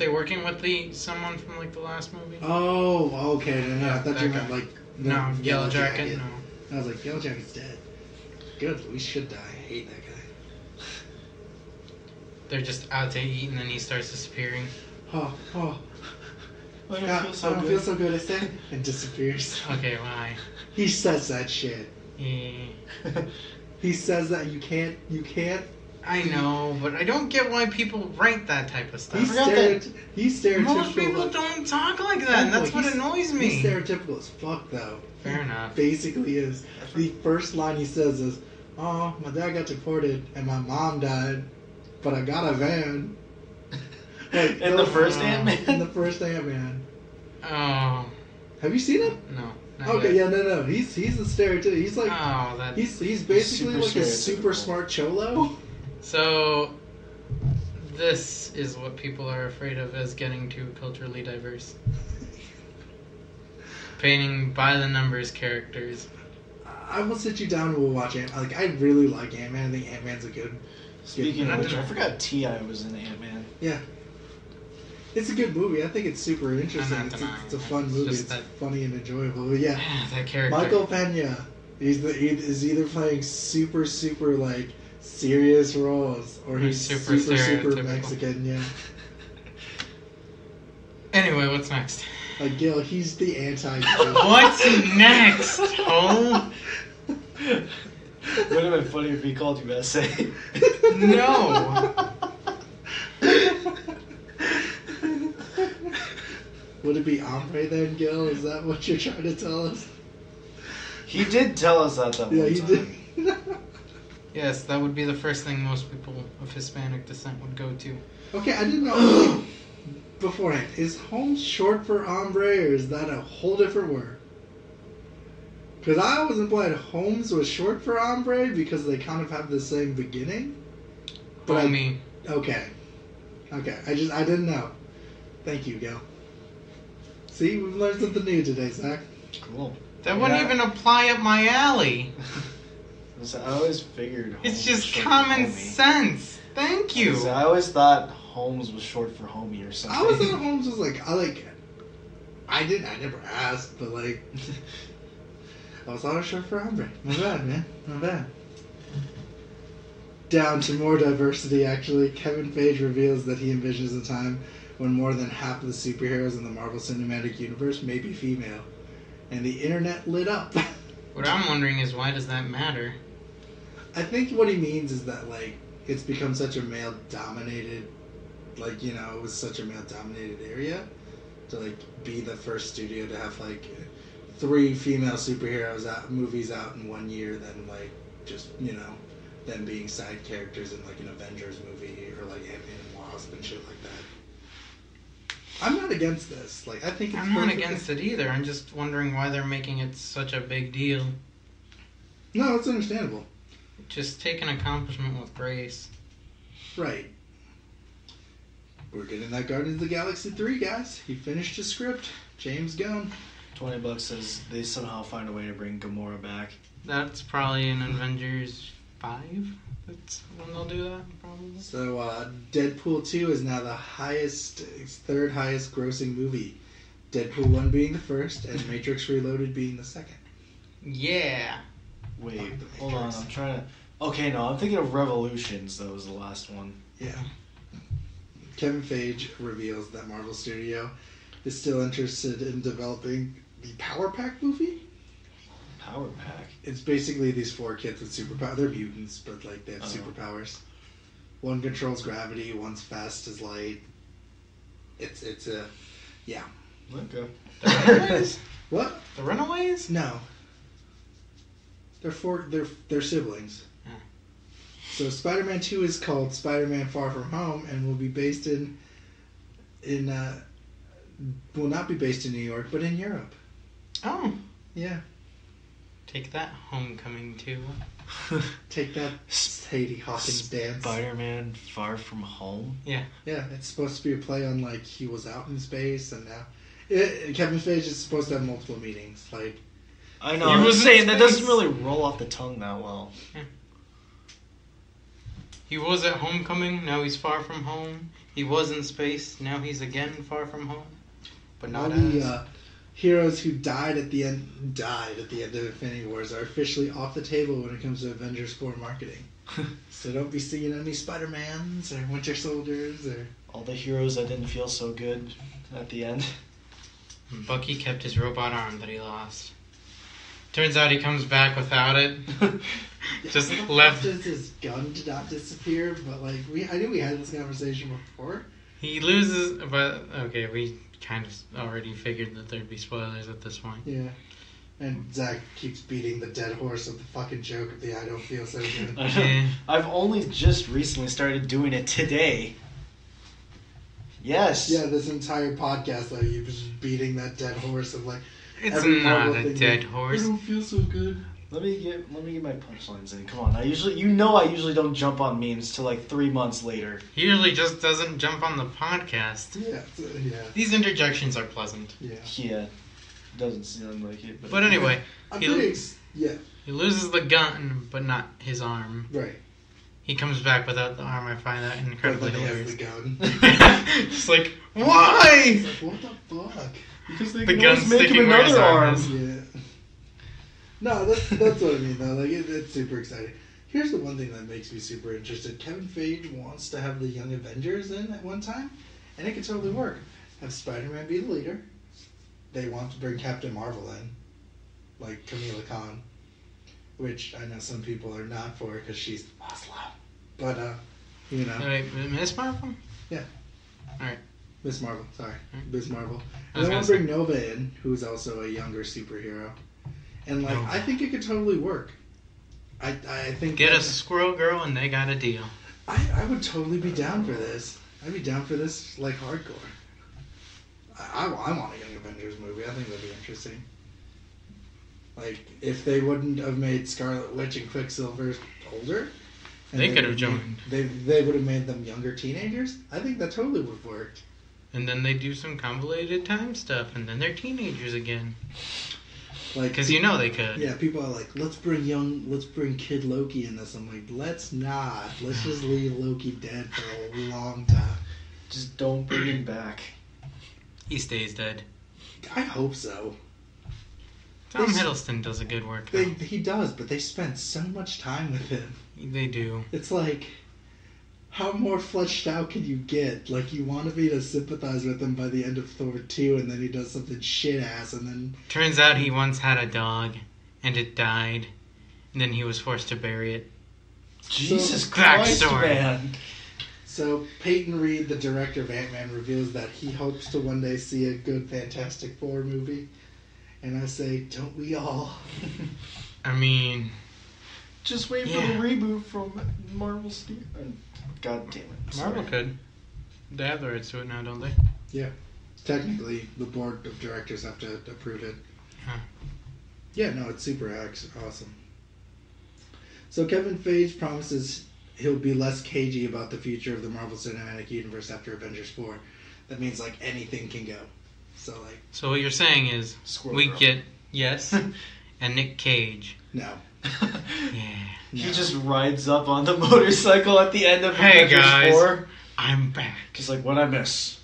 working with someone from, like, the last movie? Oh, okay. No, I Yeah, thought that you guy. meant like No, Yellow Jacket, no. I was like, Yellow Jacket's dead. Good, we should die. I hate that guy. They're just out to eat, and then he starts disappearing. Oh, I don't God, feel so I don't good. feel so good. I say, and disappears. Okay, why? He says that shit. Yeah. He says that you can't. I know, but I don't get why people write that type of stuff. He's stereotypical. Most people don't talk like that, and that's what annoys me. He's stereotypical as fuck, though. Fair enough. Basically is. The first line he says is, "Oh, my dad got deported and my mom died, but I got a van." Like, In the first Ant-Man? In the first Ant-Man. Oh, Have you seen it? no. Not Okay, yet. yeah, no. He's a stereotypical. He's like Oh, that. he's basically Super like a super stereotypical. smart cholo. So, this is what people are afraid of as getting too culturally diverse. Painting by the numbers characters. I will sit you down and we'll watch Ant. Like I really like Ant-Man. I think Ant-Man's a good. Speaking of Good which, I movie. forgot T.I. was in Ant-Man. Yeah. It's a good movie. I think it's super interesting. I'm not denying It's a that. fun It's movie. just It's that- funny and enjoyable. But yeah, That character. Michael Pena. Is either playing super like serious roles or Or he's super super stereotypical. Mexican. Yeah. Anyway, what's next? Like Gil, he's the anti. What's next? Oh Would have been funny if he called you S.A. no! Would it be hombre then, Gil? Is that what you're trying to tell us? He did tell us that Yeah, one he time. did. Yes, that would be the first thing most people of Hispanic descent would go to. Okay, I didn't know. beforehand, is Holmes short for hombre, or is that a whole different word? Because I was implied Holmes was short for hombre because they kind of have the same beginning. But Homie. Okay. I didn't know. Thank you, Gil. See, we've learned something new today, Zach. Cool. That wouldn't even apply up my alley. So I always figured Holmes It's just was short common for homie. sense. Thank you. So I always thought Holmes was short for homie or something. I always thought Holmes was I never asked, but I was always short for hombre. Not bad, man. Not bad. Down to more diversity, actually. Kevin Feige reveals that he envisions a time when more than half of the superheroes in the Marvel Cinematic Universe may be female. And the internet lit up. What I'm wondering is, why does that matter? I think what he means is that, it's become such a male-dominated, it was such a male-dominated area to, be the first studio to have, 3 female superheroes movies out in 1 year than, them being side characters in, an Avengers movie or, Ant-Man and Wasp and shit like that. I'm not against this. I think it's I'm not against it either. I'm just wondering why they're making it such a big deal. No, it's understandable. Just take an accomplishment with grace. Right. We're getting that Guardians of the Galaxy 3, guys. He finished his script. James Gunn. $20 says they somehow find a way to bring Gamora back. That's probably in Avengers 5. That's when they'll do that, probably. So, Deadpool 2 is now the third highest grossing movie. Deadpool 1 being the first, and Matrix Reloaded being the second. Yeah. Wait, hold on. I'm trying to... Okay, no, I'm thinking of Revolutions. That was the last one. Yeah. Kevin Feige reveals that Marvel Studio is still interested in developing the Power Pack movie. Power Pack? It's basically these 4 kids with superpowers. They're mutants, but they have superpowers. One controls gravity, one's fast as light. It's a... Yeah. Okay. The Runaways? What? The Runaways? No. They're siblings. Hmm. So Spider-Man 2 is called Spider-Man Far From Home and will be based will not be based in New York, but in Europe. Oh. Yeah. Take that, Homecoming 2. Take that, Sadie Hawkins dance. Spider-Man Far From Home? Yeah. Yeah, it's supposed to be a play on, he was out in space, and now... Kevin Feige is supposed to have multiple meetings, I know, He I'm was in saying, that space. doesn't really roll off the tongue that well. Yeah. He was at Homecoming, now he's far from home. He was in space, now he's again far from home. But not all the heroes who died at the end of Infinity Wars are officially off the table when it comes to Avengers 4 marketing. So don't be seeing any Spider-Mans or Winter Soldiers or... All the heroes that didn't feel so good at the end. Bucky kept his robot arm that he lost. Turns out he comes back without it. Just left. Just his gun did not disappear, but I knew we had this conversation before. He loses, but okay, we kind of already figured that there'd be spoilers at this point. Yeah. And Zach keeps beating the dead horse with the fucking joke of the I don't feel so good. Yeah. I've only just recently started doing it today. Yes. Yeah, this entire podcast, you've just beating that dead horse of It's every not Marvel a thing dead I horse. don't feel so good. Let me get my punchlines in. Come on. I usually don't jump on memes till 3 months later. He usually just doesn't jump on the podcast. Yeah, yeah. These interjections are pleasant. Yeah. Yeah. Doesn't sound like it, But anyway, I'm he loses the gun, but not his arm. Right. He comes back without the arm. I find that incredibly But then he hilarious. has the gun. Just why? It's what the fuck? because they The can gun's always make him sticking where his another arm arm. is. Yeah. No, that's what I mean though. It's super exciting. Here's the one thing that makes me super interested. Kevin Feige wants to have the Young Avengers in at one time, and it could totally work. Have Spider-Man be the leader. They want to bring Captain Marvel in, like Kamala Khan, which I know some people are not for because she's Muslim. But Wait, Miss Marvel? Yeah. Alright. Miss Marvel, sorry. Hmm. Miss Marvel. I And was they want gonna to bring Nova in, who's also a younger superhero. And Nova. I think it could totally work. I think Get a that- Squirrel Girl and they got a deal. I would totally be down for this. I'd be down for this hardcore. I want a Young Avengers movie. I think that'd be interesting. Like, if they wouldn't have made Scarlet Witch and Quicksilver older... They could have joined. They would have made them younger teenagers. I think that totally would have worked. And then they do some convoluted time stuff, and then they're teenagers again. Like, because you know they could. Yeah, people are like, let's bring Kid Loki in this. I'm like, let's not. Let's just leave Loki dead for a long time. Just don't bring him back. He stays dead. I hope so. Tom Hiddleston does a good work. He does, but they spent so much time with him. They do. It's like, how more fleshed out can you get? Like, you want to be to sympathize with him by the end of Thor 2, and then he does something shit-ass, and then... Turns out he once had a dog, and it died, and then he was forced to bury it. Jesus Christ, man! So, Peyton Reed, the director of Ant-Man, reveals that he hopes to one day see a good Fantastic Four movie. And I say, don't we all? I mean... Just wait for the reboot from Marvel Studios. God damn it. Marvel could. They have the rights to it now, don't they? Yeah. Technically, the board of directors have to approve it. Huh. Yeah, no, it's super awesome. So Kevin Feige promises he'll be less cagey about the future of the Marvel Cinematic Universe after Avengers 4. That means, like, anything can go. So what you're saying is we get and Nick Cage. No. Yeah. No. He just rides up on the motorcycle at the end of Hey Avengers guys, 4. I'm back. Just like, what'd I miss?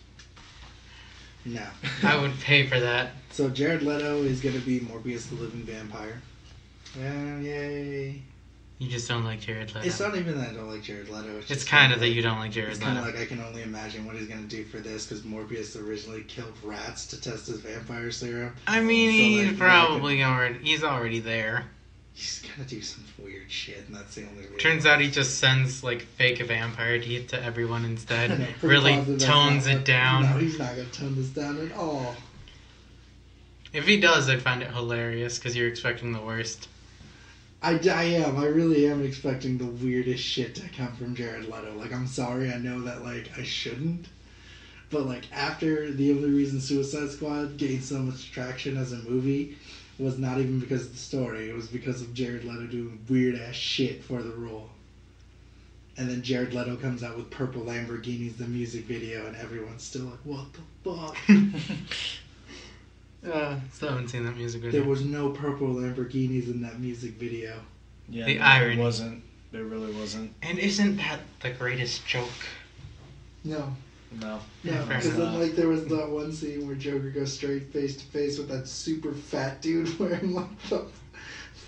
No. I would pay for that. So Jerod Leto is going to be Morbius the Living Vampire. Yay. You just don't like Jerod Leto. It's not even that I don't like Jerod Leto. It's kind of that you don't like Jerod Leto. It's kind of like I can only imagine what he's going to do for this because Morbius originally killed rats to test his vampire serum. I mean, so he's probably already there. He's going to do some weird shit, and that's the only reason. Turns out he just sends, like, fake vampire teeth to everyone instead. No, really tones it down. No, he's not going to tone this down at all. If he does, I'd find it hilarious because you're expecting the worst. I am. I really am expecting the weirdest shit to come from Jerod Leto. Like, I'm sorry, I know that, like, I shouldn't. But, like, after the only reason Suicide Squad gained so much traction as a movie was not even because of the story. It was because of Jerod Leto doing weird-ass shit for the role. And then Jerod Leto comes out with Purple Lamborghinis, the music video, and everyone's still like, what the fuck? Still haven't seen that music video. There was no purple Lamborghinis in that music video. Yeah, the irony. There really wasn't. And isn't that the greatest joke? No. No. Because then, like, there was that one scene where Joker goes straight face to face with that super fat dude wearing, like, the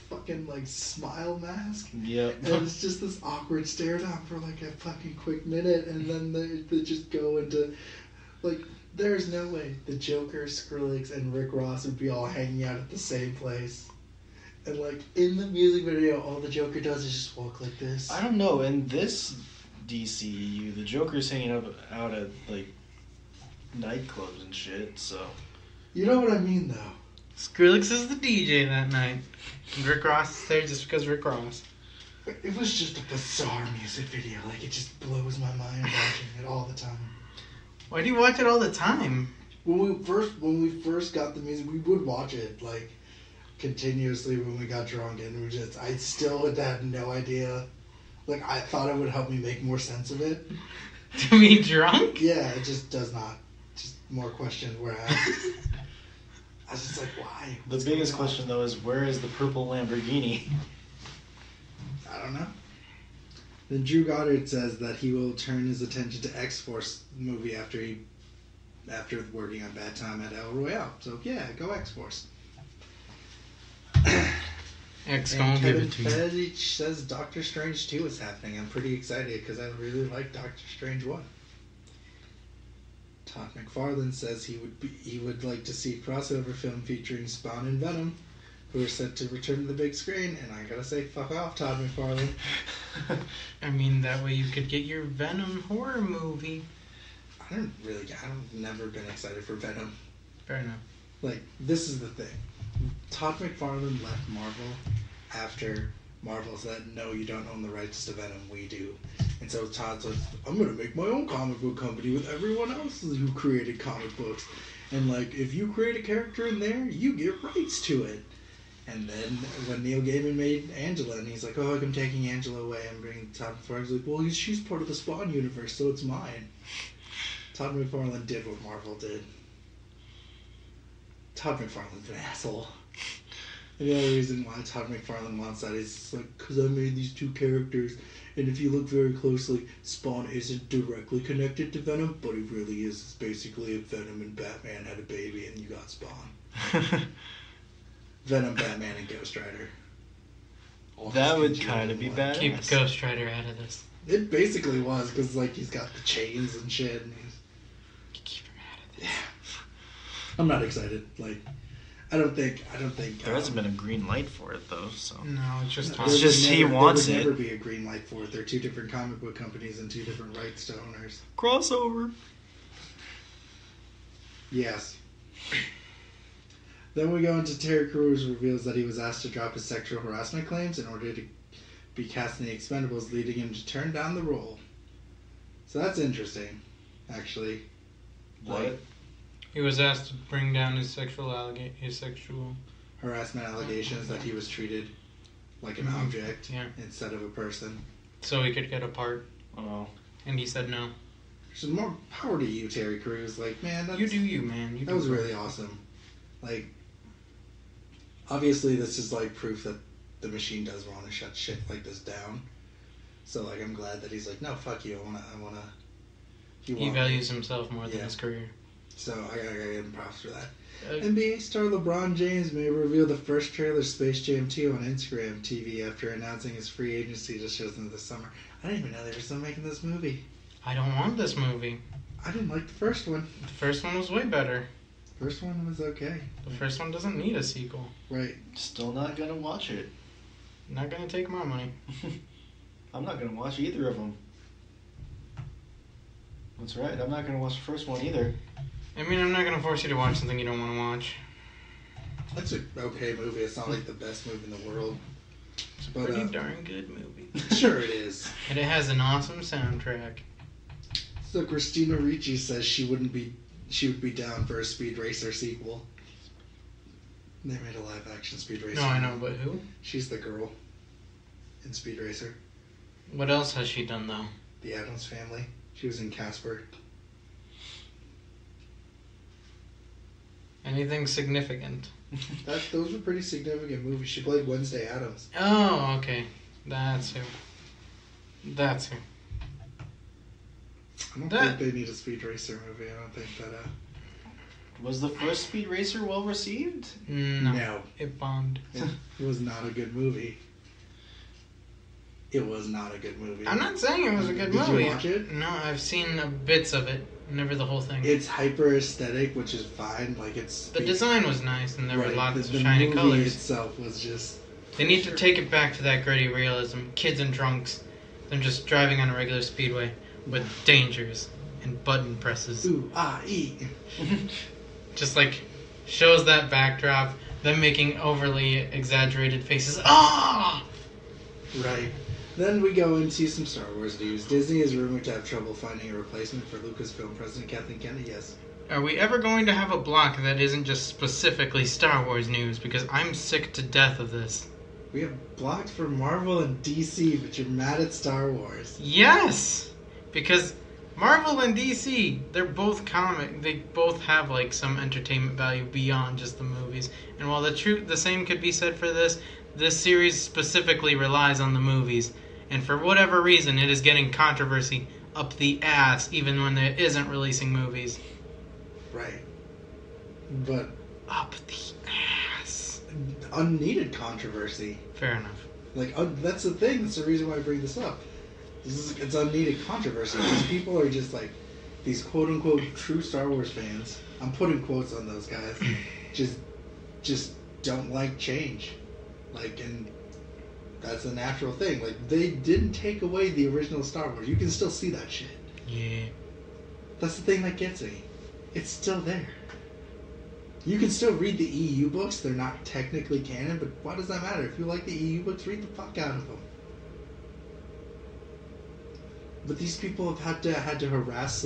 fucking, like, smile mask. Yep. And it's just this awkward stare down for, like, a fucking quick minute, and then they just go into, like... There's no way the Joker, Skrillex, and Rick Ross would be all hanging out at the same place. And, like, in the music video, all the Joker does is just walk like this. I don't know. In this DCEU, the Joker's hanging out at, like, nightclubs and shit, so... You know what I mean, though. Skrillex is the DJ that night. And Rick Ross is there just because Rick Ross. It was just a bizarre music video. Like, it just blows my mind watching it all the time. Why do you watch it all the time? When we first got the music, we would watch it like continuously when we got drunk, and I still had no idea. Like, I thought it would help me make more sense of it. To be drunk? Yeah, it just does not. Just more questions were asked. I was just like, why? The biggest question though is, where is the purple Lamborghini? I don't know. Then Drew Goddard says that he will turn his attention to X-Force movie after working on Bad Time at El Royale. So yeah, go X-Force. X gonna give it to me. Kevin Feige says Doctor Strange 2 is happening. I'm pretty excited because I really like Doctor Strange 1. Todd McFarlane says he would like to see a crossover film featuring Spawn and Venom, who are set to return to the big screen, and I gotta say, fuck off, Todd McFarlane. I mean, that way you could get your Venom horror movie. I've never been excited for Venom. Fair enough. Like, this is the thing. Todd McFarlane left Marvel after Marvel said, no, you don't own the rights to Venom, we do. And so Todd's like, I'm gonna make my own comic book company with everyone else who created comic books. And, like, if you create a character in there, you get rights to it. And then when Neil Gaiman made Angela, and he's like, oh, I'm taking Angela away and bringing Todd McFarlane. He's like, well, she's part of the Spawn universe, so it's mine. Todd McFarlane did what Marvel did. Todd McFarlane's an asshole. And the only reason why Todd McFarlane wants that is like, because I made these two characters, and if you look very closely, Spawn isn't directly connected to Venom, but he really is. It's basically if Venom and Batman had a baby and you got Spawn. Venom, Batman, and Ghost Rider. That would kind of be badass. Keep Ghost Rider out of this. It basically was, because, like, he's got the chains and shit. And Keep him out of this. yeah. I'm not excited. Like, I don't think. There hasn't been a green light for it, though, so. No, it's just there Tom. It's just he wants there it. would never be a green light for it. They're two different comic book companies and two different rights to owners. Crossover. Yes. Then we go into Terry Crews reveals that he was asked to drop his sexual harassment claims in order to be cast in The Expendables, leading him to turn down the role. So that's interesting, actually. What? He was asked to bring down his sexual Harassment allegations that he was treated like an object instead of a person. so he could get a part, Oh. and he said no. So more power to you, Terry Crews. Like, man, that's, You do you, man. You that do was you. really awesome. Like, obviously this is like proof that the machine does want to shut shit like this down. So like, I'm glad that he's like, no, fuck you. I wanna. He values himself more than his career. So I gotta give him props for that. Uh, NBA star LeBron James may reveal the first trailer Space Jam 2 on Instagram TV after announcing his free agency to shows in the summer. I didn't even know they were still making this movie. I don't want this movie. I didn't like the first one. The first one was way better. First one was okay. The first one doesn't need a sequel. Right. Still not gonna watch it. Not gonna take my money. I'm not gonna watch either of them. That's right, I'm not gonna watch the first one either. I mean, I'm not gonna force you to watch something you don't want to watch. That's an okay movie. It's not like the best movie in the world. It's a But, pretty darn good movie. Sure it is. And it has an awesome soundtrack. So Christina Ricci says she would be down for a Speed Racer sequel. They made a live action Speed Racer. No, I know, but who? She's the girl in Speed Racer. What else has she done, though? The Addams Family. She was in Casper. Anything significant? Those were pretty significant movies. She played Wednesday Addams. Oh, okay. That's who. That's who. I don't think they need a Speed Racer movie. I don't think that. Was the first Speed Racer well received? No. It bombed. It was not a good movie. It was not a good movie. I'm not saying it was a good Did movie. you watch it? No, I've seen bits of it. Never the whole thing. It's hyper aesthetic, which is fine. Like it's The design was nice, and there were lots of the shiny movie colors. itself was just. They need to take it back to that gritty realism. Kids in trunks. Them just driving on a regular speedway with dangers and button presses. Ooh, ah, ee. Just like shows that backdrop. Them making overly exaggerated faces. Ah! Right. Then we go into some Star Wars news. Disney is rumored to have trouble finding a replacement for Lucasfilm President Kathleen Kennedy. Yes. Are we ever going to have a block that isn't just specifically Star Wars news? Because I'm sick to death of this. We have blocks for Marvel and DC, but you're mad at Star Wars. Yes! Because Marvel and DC, they're both comic. They both have like some entertainment value beyond just the movies. And while the same could be said for this series specifically relies on the movies. And for whatever reason, it is getting controversy up the ass, even when it isn't releasing movies. Right. But Up the ass. unneeded controversy. Fair enough. Like, that's the thing. That's the reason why I bring this up. It's unneeded controversy. These people are just like, these quote-unquote true Star Wars fans, I'm putting quotes on those guys, just don't like change. Like, and that's a natural thing. Like, they didn't take away the original Star Wars. You can still see that shit. Yeah. That's the thing that gets me. It's still there. You can still read the EU books. They're not technically canon, but why does that matter? If you like the EU books, read the fuck out of them. But these people have had to harass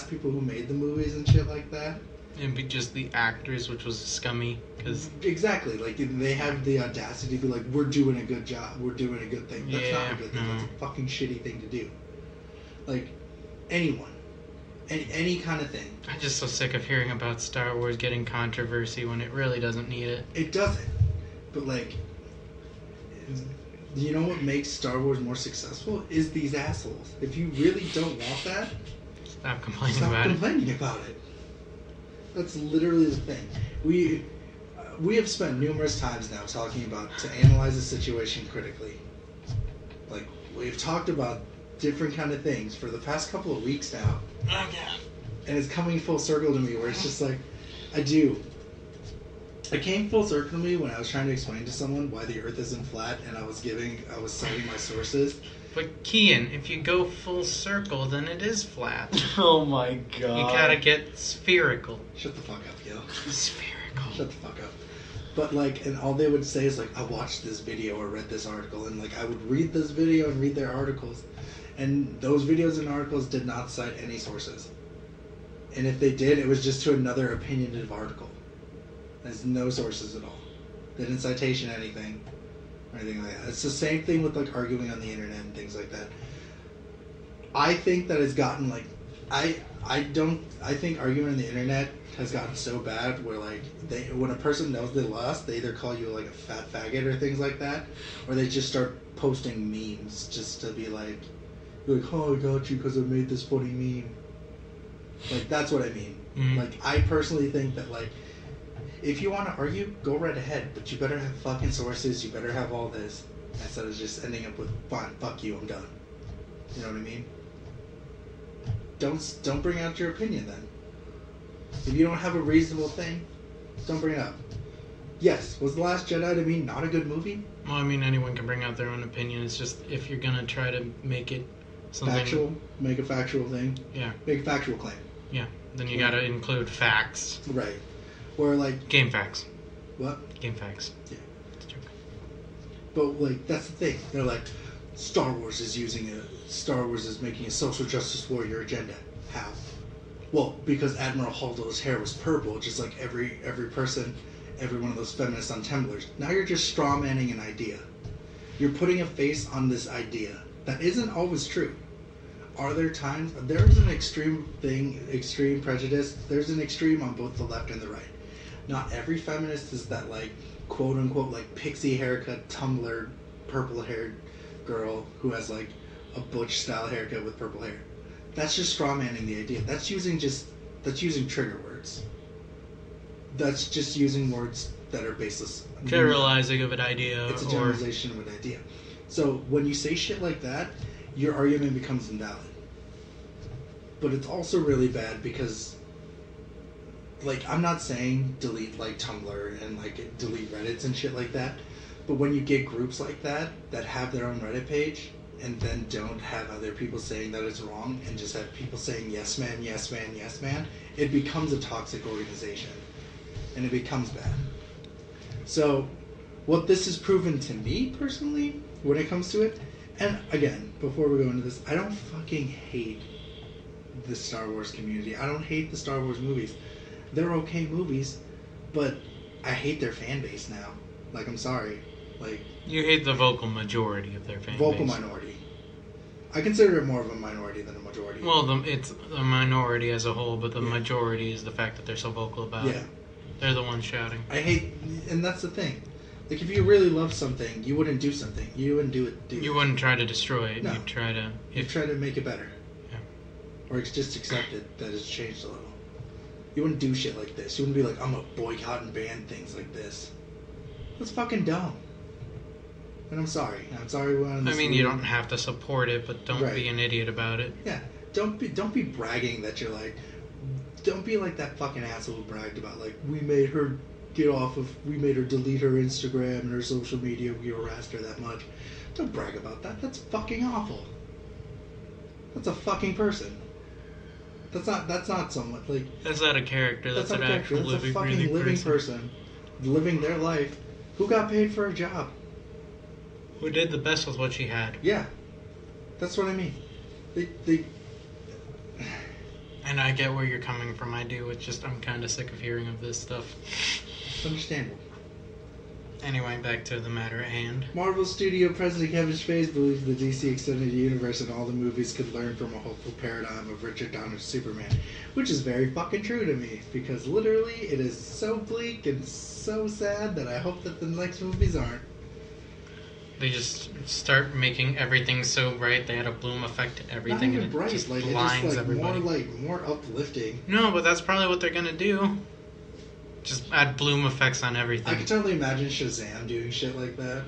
people who made the movies and shit like that. It'd be just the actors, which was scummy. Cause exactly, like they have the audacity to be like, we're doing a good job, we're doing a good thing. That's not a good thing. That's a fucking shitty thing to do. Like anyone, any kind of thing. I'm just so sick of hearing about Star Wars getting controversy when it really doesn't need it. It doesn't, but like, you know what makes Star Wars more successful is these assholes. If you really don't want that, stop complaining stop about complaining about it. That's literally the thing. We have spent numerous times now talking about to analyze a situation critically. Like, we've talked about different kind of things for the past couple of weeks now. Oh, yeah. And it's coming full circle to me where it's just like, It came full circle to me when I was trying to explain to someone why the Earth isn't flat, and I was citing my sources. But Kien, if you go full circle, then it is flat. Oh my god. You gotta get spherical. Shut the fuck up, yo. Spherical. Shut the fuck up. But like, and all they would say is like, I watched this video or read this article, and like I would read this video and read their articles, and those videos and articles did not cite any sources. And if they did, it was just to another opinionative article. There's no sources at all. They didn't citation anything or anything like that. It's the same thing with like arguing on the internet and things like that. I think that it's gotten like, I think arguing on the internet has gotten so bad where like when a person knows they lost, they either call you like a fat faggot or things like that, or they just start posting memes just to be like, oh, I got you because I made this funny meme. Like, that's what I mean. Mm-hmm. Like, I personally think that like, if you want to argue, go right ahead, but you better have fucking sources, you better have all this, instead of just ending up with, fine, fuck you, I'm done. You know what I mean? Don't bring out your opinion then. If you don't have a reasonable thing, don't bring it up. Yes, was The Last Jedi to me not a good movie? Well, I mean, anyone can bring out their own opinion. It's just if you're gonna try to make it something factual, make a factual thing. Yeah. Make a factual claim. Yeah. Then you gotta include facts. Right. Or like Game facts. What? Game facts. Yeah. It's a joke. But like that's the thing. They're like, Star Wars is making a social justice warrior agenda. How? Well, because Admiral Holdo's hair was purple, just like every person, every one of those feminists on Tumblr. Now you're just strawmanning an idea. You're putting a face on this idea that isn't always true. Are there times? There's an extreme prejudice. There's an extreme on both the left and the right. Not every feminist is that like quote unquote like pixie haircut Tumblr purple haired girl who has like a butch style haircut with purple hair. That's just strawmanning the idea. That's using trigger words. That's just using words that are baseless. Generalizing of an idea. It's a generalization of an idea. So when you say shit like that, your argument becomes invalid. But it's also really bad because, like, I'm not saying delete like Tumblr and like delete Reddits and shit like that, but when you get groups like that have their own Reddit page and then don't have other people saying that it's wrong and just have people saying yes man, yes man, yes man, it becomes a toxic organization and it becomes bad. So what this has proven to me personally when it comes to it, and again, before we go into this, I don't fucking hate the Star Wars community. I don't hate the Star Wars movies. They're okay movies, but I hate their fan base now. Like, I'm sorry. Like, you hate the vocal majority of their fan base. Vocal minority. I consider it more of a minority than a majority. Well, it's a minority as a whole, but the majority is the fact that they're so vocal about it. They're the ones shouting. I hate, and that's the thing. Like, if you really love something, you wouldn't do something. You wouldn't do it. You wouldn't try to destroy it. No. You'd try to... You'd try to make it better. Yeah. Or it's just accept it that it's changed a little. You wouldn't do shit like this. You wouldn't be like, I'm gonna boycott and ban things like this. That's fucking dumb. And I'm sorry. I mean, you don't have to support it, but don't be an idiot about it. Yeah. Don't be bragging that you're like... Don't be like that fucking asshole who bragged about, like, we made her delete her Instagram and her social media, we harassed her that much. Don't brag about that. That's fucking awful. That's a fucking person. That's not someone, like... That's not a character, that's an actual That's a fucking living person. Living their life. Who got paid for a job? Who did the best with what she had. Yeah. That's what I mean. They And I get where you're coming from. I do. It's just I'm kind of sick of hearing of this stuff. It's understandable. Anyway, back to the matter at hand. Marvel Studio President Kevin Feige believes the DC Extended Universe and all the movies could learn from a hopeful paradigm of Richard Donner's Superman, which is very fucking true to me, because literally it is so bleak and so sad that I hope that the next movies aren't. They just start making everything so bright. They add a bloom effect to everything, Not even and bright, it just like blinds it's just everybody. more uplifting. No, but that's probably what they're gonna do. Just add bloom effects on everything. I can totally imagine Shazam doing shit like that.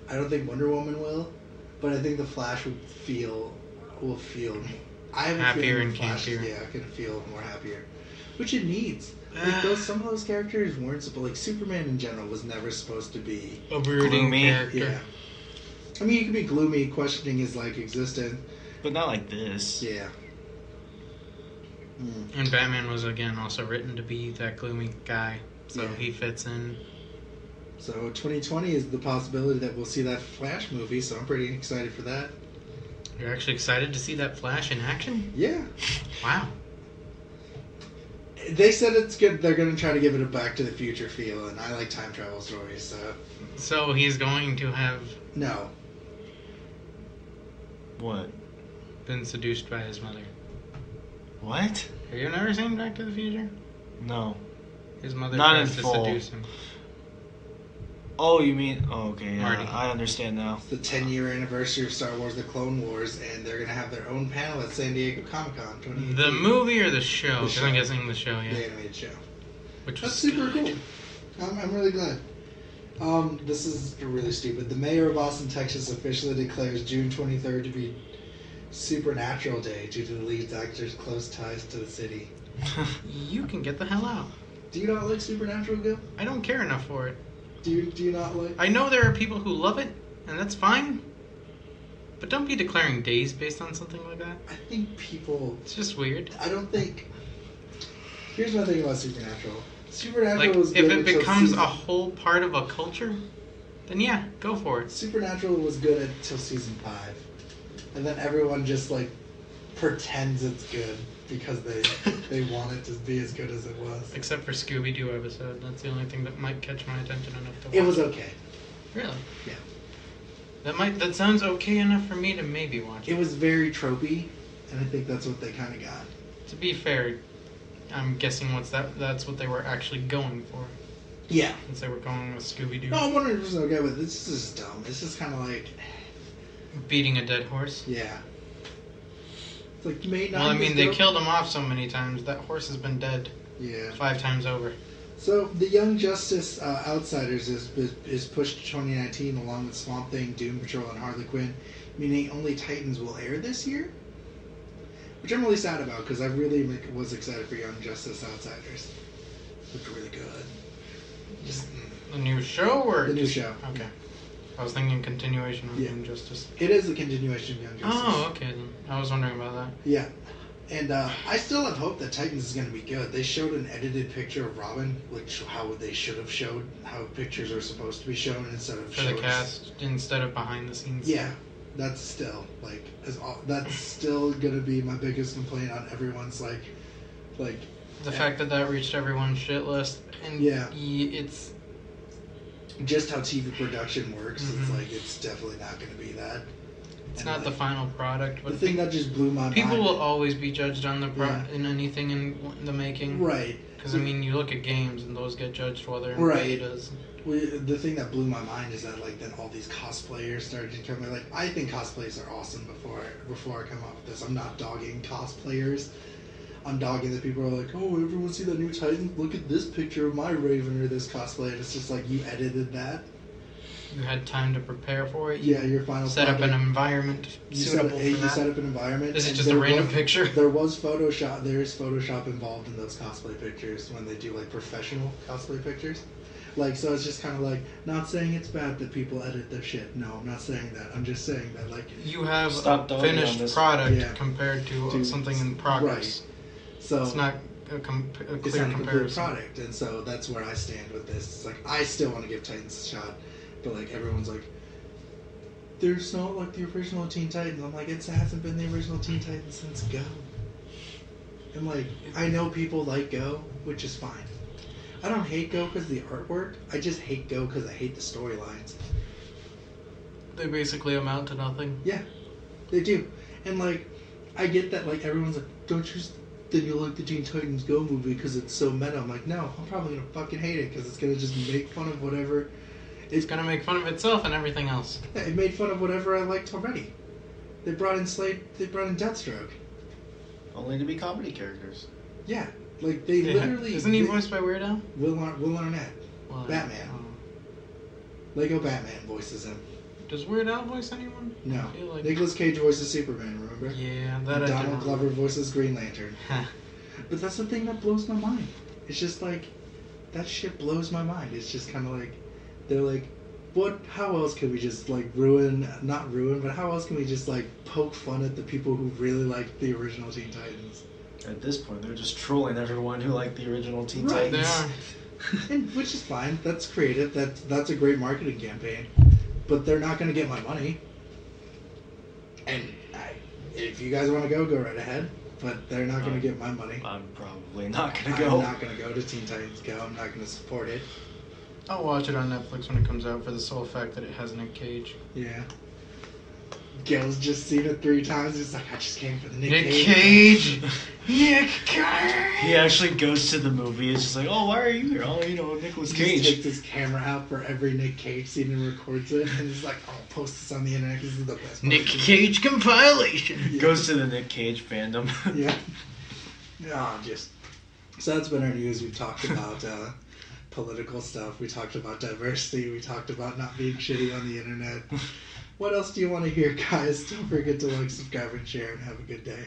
I don't think Wonder Woman will, but I think the Flash will feel. I have a Happier feeling and the Flash, campier. yeah, gonna feel more happier, which it needs. Like some of those characters weren't supposed. Like Superman in general was never supposed to be A brooding gloomy. character. Yeah. I mean, you can be gloomy, questioning his like existence. But not like this. Yeah. And Batman was again also written to be that gloomy guy, so Yeah. he fits in. So 2020 is the possibility that we'll see that Flash movie. So I'm pretty excited for that. You're actually excited to see that Flash in action? Yeah. Wow. They said it's good. They're going to try to give it a Back to the Future feel, and I like time travel stories. So he's going to have No. What? been seduced by his mother. What? Have you never seen Back to the Future? No. His mother Not tries in to full. seduce him. Oh, you mean... Oh, okay, yeah, Marty. I understand now. It's the 10-year anniversary of Star Wars: The Clone Wars, and they're going to have their own panel at San Diego Comic-Con 2018. The movie or the show? The Because show. I'm guessing the show, yeah. The animated show. Which That's was super good. cool. I'm really glad. This is really stupid. The mayor of Austin, Texas officially declares June 23rd to be Supernatural Day due to the lead actor's close ties to the city. You can get the hell out. Do you not like Supernatural, Gil? I don't care enough for it. Do you not like... I know there are people who love it, and that's fine. But don't be declaring days based on something like that. I think people... It's just weird. I don't think... Here's my thing about Supernatural. Supernatural Like, was if good it until becomes season... a whole part of a culture, then yeah, go for it. Supernatural was good until season 5. And then everyone just, like, pretends it's good because they want it to be as good as it was. Except for Scooby-Doo episode. That's the only thing that might catch my attention enough to watch. It was okay. Really? Yeah. That sounds okay enough for me to maybe watch It was very tropey, and I think that's what they kind of got. To be fair, I'm guessing that's what they were actually going for. Yeah. Since they were going with Scooby-Doo. No, I'm 100% okay with it. This is just dumb. It's just kind of like, Beating a dead horse. yeah. It's like, May 9th. Well, I mean, they killed him off so many times. That horse has been dead Yeah. 5 times over. So, the Young Justice Outsiders is pushed to 2019 along with Swamp Thing, Doom Patrol, and Harley Quinn, meaning only Titans will air this year? Which I'm really sad about, because I really was excited for Young Justice Outsiders. Looked really good. Just The new show or the new just- show. Okay. I was thinking continuation of Yeah. Injustice. It is a continuation of Young Justice. Oh, okay then. I was wondering about that. Yeah. And I still have hope that Titans is going to be good. They showed an edited picture of Robin, which how they should have showed how pictures are supposed to be shown instead of For the cast instead of behind the scenes. Yeah, that's still that's still going to be my biggest complaint on everyone's like The fact that reached everyone's shit list. And Yeah. it's just how TV production works. It's Mhm. like it's definitely not going to be that. it's And, not the like, final product. But the thing that just blew my people mind. will always be judged on the Yeah. in anything in the making. Right. Because I mean, you look at games and those get judged whether Right. betas. The thing that blew my mind is that like then all these cosplayers started to come in. Like I think cosplays are awesome. Before I come up with this, I'm not dogging cosplayers. I'm dogging that people are like, oh, everyone see that new Titan? Look at this picture of my Raven or this cosplay. And it's just like you edited that. You had time to prepare for it. Yeah, your final Set up an product, environment you suitable for you that. set up an environment. This is and just a there random was- picture. There was Photoshop. There is Photoshop involved in those cosplay pictures when they do like professional cosplay pictures. Like, so it's just kind of like, not saying it's bad that people edit their shit. No, I'm not saying that. I'm just saying that, like, You have Stop a dogging on finished this. product Yeah. compared to To- something in progress. so It's not a it's clear not a complete comparison. product. And so that's where I stand with this. It's like, I still want to give Titans a shot, but like, everyone's like, there's not like the original Teen Titans. I'm like, it hasn't been the original Teen Titans since Go. And, like, I know people like Go, which is fine. I don't hate Go because of the artwork. I just hate Go because I hate the storylines. They basically amount to nothing. Yeah, they do. And, like, I get that, like, everyone's like, don't you think you'll like the Teen Titans Go movie because it's so meta? I'm like, no, I'm probably going to fucking hate it because it's going to just make fun of whatever. It's going to make fun of itself and everything else. Yeah, it made fun of whatever I liked already. They brought in Deathstroke. Only to be comedy characters. Yeah, like, they literally... Isn't he voiced by Weird Al? Will Arnett. Well, Batman. Lego Batman voices him. Does Weird Al voice anyone? No. I feel like... Nicolas Cage voices Superman, remember? Yeah, that and I Donald Glover voices Green Lantern. But that's the thing that blows my mind. It's just like, that shit blows my mind. It's just kind of like, they're like, how else can we just, like, not ruin, but how else can we just, like, poke fun at the people who really like the original Teen Titans? At this point, they're just trolling everyone who liked the original Teen Right, Titans. They are. And, which is fine. That's creative. That's a great marketing campaign. But they're not going to get my money. And if you guys want to go right ahead. But they're not going to get my money. I'm probably not going to go. I'm not going to go to Teen Titans Go. I'm not going to support it. I'll watch it on Netflix when it comes out for the sole fact that it has Nick Cage. Yeah. Gil's just seen it 3 times. He's like, I just came for the Nick Cage. Nick Cage! He actually goes to the movie. It's just like, oh, why are you here? Oh, Nicolas Cage. He takes his camera out for every Nick Cage scene and records it. And he's like, I'll post this on the internet because this is the best. Nick Cage compilation. Yeah. Goes to the Nick Cage fandom. Yeah. So that's been our news. We've talked about political stuff. We talked about diversity. We talked about not being shitty on the internet. What else do you want to hear, guys? Don't forget to like, subscribe, and share, and have a good day.